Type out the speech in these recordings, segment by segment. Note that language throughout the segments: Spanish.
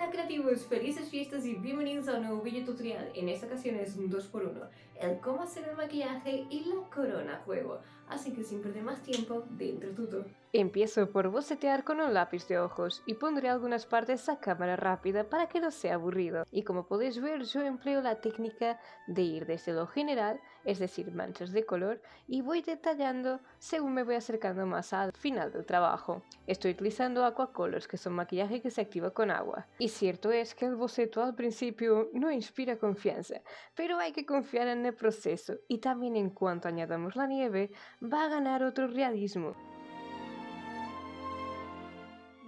Hola creativos, felices fiestas y bienvenidos a un nuevo video tutorial. En esta ocasión es un 2x1, el cómo hacer el maquillaje y la corona a juego. Así que sin perder más tiempo, dentro tuto. Empiezo por bocetear con un lápiz de ojos y pondré algunas partes a cámara rápida para que no sea aburrido. Y como podéis ver, yo empleo la técnica de ir desde lo general, es decir, manchas de color, y voy detallando según me voy acercando más al final del trabajo. Estoy utilizando Aquacolors, que son maquillaje que se activa con agua. Y cierto es que el boceto al principio no inspira confianza, pero hay que confiar en el proceso y también en cuanto añadamos la nieve va a ganar otro realismo.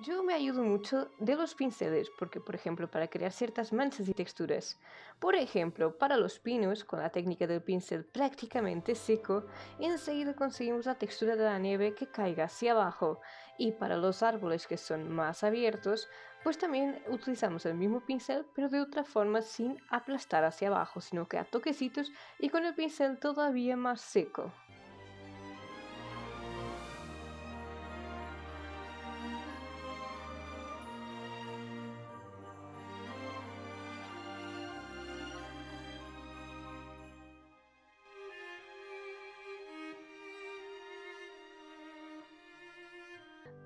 Yo me ayudo mucho de los pinceles porque, por ejemplo, para crear ciertas manchas y texturas. Por ejemplo, para los pinos, con la técnica del pincel prácticamente seco, enseguida conseguimos la textura de la nieve que caiga hacia abajo. Y para los árboles que son más abiertos, pues también utilizamos el mismo pincel, pero de otra forma sin aplastar hacia abajo, sino que a toquecitos y con el pincel todavía más seco.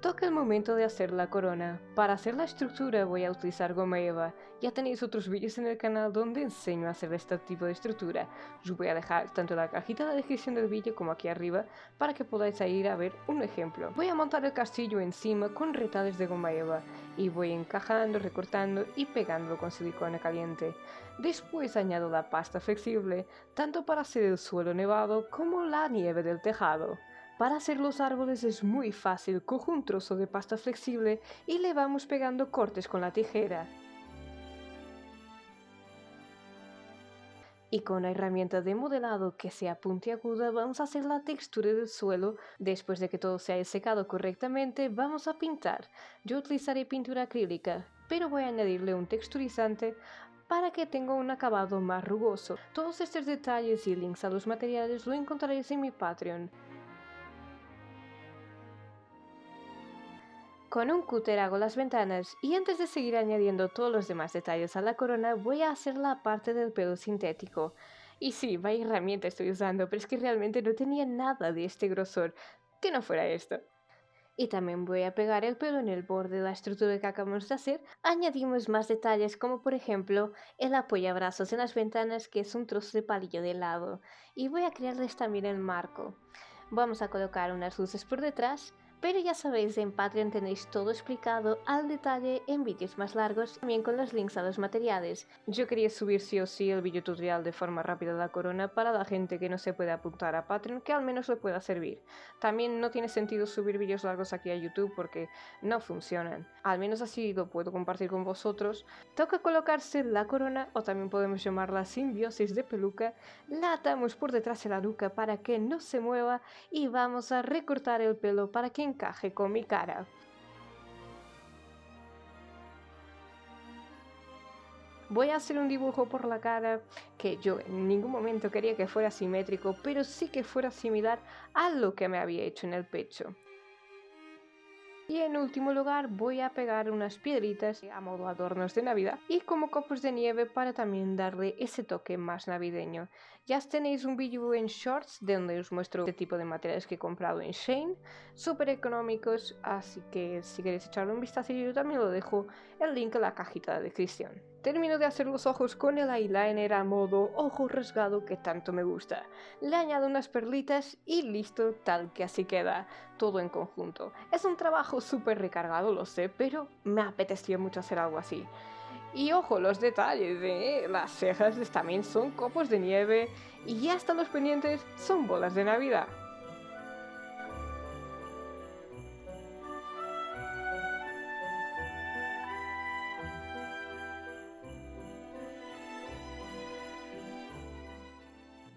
Toca el momento de hacer la corona. Para hacer la estructura voy a utilizar goma eva. Ya tenéis otros vídeos en el canal donde enseño a hacer este tipo de estructura. Os voy a dejar tanto en la cajita de la descripción del vídeo como aquí arriba para que podáis ir a ver un ejemplo. Voy a montar el castillo encima con retales de goma eva y voy encajando, recortando y pegándolo con silicona caliente. Después añado la pasta flexible, tanto para hacer el suelo nevado como la nieve del tejado. Para hacer los árboles es muy fácil, cojo un trozo de pasta flexible y le vamos pegando cortes con la tijera. Y con la herramienta de modelado que sea puntiaguda vamos a hacer la textura del suelo. Después de que todo se haya secado correctamente vamos a pintar. Yo utilizaré pintura acrílica, pero voy a añadirle un texturizante para que tenga un acabado más rugoso. Todos estos detalles y links a los materiales lo encontraréis en mi Patreon. Con un cúter hago las ventanas y antes de seguir añadiendo todos los demás detalles a la corona voy a hacer la parte del pelo sintético. Y sí, vaya herramienta estoy usando, pero es que realmente no tenía nada de este grosor, que no fuera esto. Y también voy a pegar el pelo en el borde de la estructura que acabamos de hacer. Añadimos más detalles como por ejemplo el apoyabrazos en las ventanas, que es un trozo de palillo de helado. Y voy a crearles también el marco. Vamos a colocar unas luces por detrás, pero ya sabéis, en Patreon tenéis todo explicado al detalle en vídeos más largos, también con los links a los materiales. Yo quería subir sí o sí el vídeo tutorial de forma rápida de la corona para la gente que no se puede apuntar a Patreon, que al menos le pueda servir. También no tiene sentido subir vídeos largos aquí a YouTube porque no funcionan. Al menos así lo puedo compartir con vosotros. Toca colocarse la corona, o también podemos llamarla simbiosis de peluca. La atamos por detrás de la nuca para que no se mueva y vamos a recortar el pelo para que encaje con mi cara. Voy a hacer un dibujo por la cara que yo en ningún momento quería que fuera simétrico, pero sí que fuera similar a lo que me había hecho en el pecho. Y en último lugar voy a pegar unas piedritas a modo adornos de Navidad y como copos de nieve para también darle ese toque más navideño. Ya tenéis un vídeo en Shorts donde os muestro este tipo de materiales que he comprado en Shein, súper económicos, así que si queréis echarle un vistazo yo también lo dejo el link en la cajita de descripción. Termino de hacer los ojos con el eyeliner a modo ojo rasgado que tanto me gusta. Le añado unas perlitas y listo, tal que así queda, todo en conjunto. Es un trabajo súper recargado, lo sé, pero me apeteció mucho hacer algo así. Y ojo, los detalles, las cejas también son copos de nieve y hasta los pendientes son bolas de Navidad.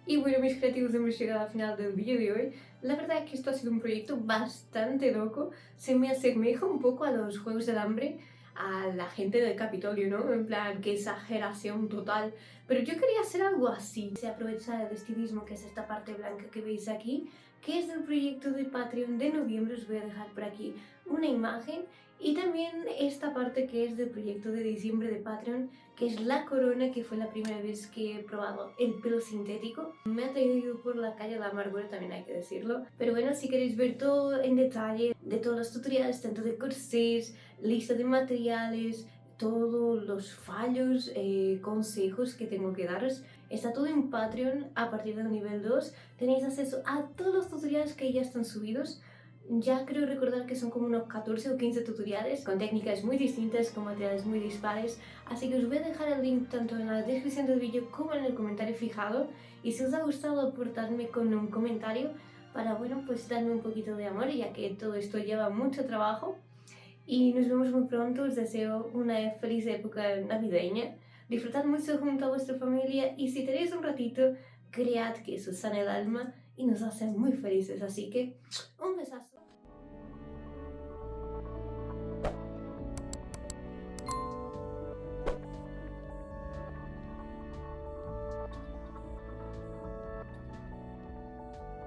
Y bueno, mis creativos, hemos llegado al final del vídeo de hoy. La verdad es que esto ha sido un proyecto bastante loco. Se me asemeja un poco a los Juegos del Hambre, a la gente del Capitolio, ¿no? En plan, qué exageración total. Pero yo quería hacer algo así. Se aprovecha del estilismo, que es esta parte blanca que veis aquí, que es del proyecto de Patreon de noviembre. Os voy a dejar por aquí una imagen. Y también esta parte que es del proyecto de diciembre de Patreon, que es la corona, que fue la primera vez que he probado el pelo sintético. Me ha traído por la calle la amargura, también hay que decirlo. Pero bueno, si queréis ver todo en detalle, de todos los tutoriales, tanto de corsés, lista de materiales, todos los fallos, consejos que tengo que daros, está todo en Patreon. A partir del nivel 2 tenéis acceso a todos los tutoriales que ya están subidos. Ya creo recordar que son como unos 14 o 15 tutoriales con técnicas muy distintas, con materiales muy dispares, así que os voy a dejar el link tanto en la descripción del vídeo como en el comentario fijado, y si os ha gustado aportarme con un comentario para, bueno, pues darme un poquito de amor, ya que todo esto lleva mucho trabajo. Y nos vemos muy pronto. Os deseo una feliz época navideña, disfrutad mucho junto a vuestra familia, y si tenéis un ratito, cread que eso sana el alma y nos hace muy felices, así que un besazo.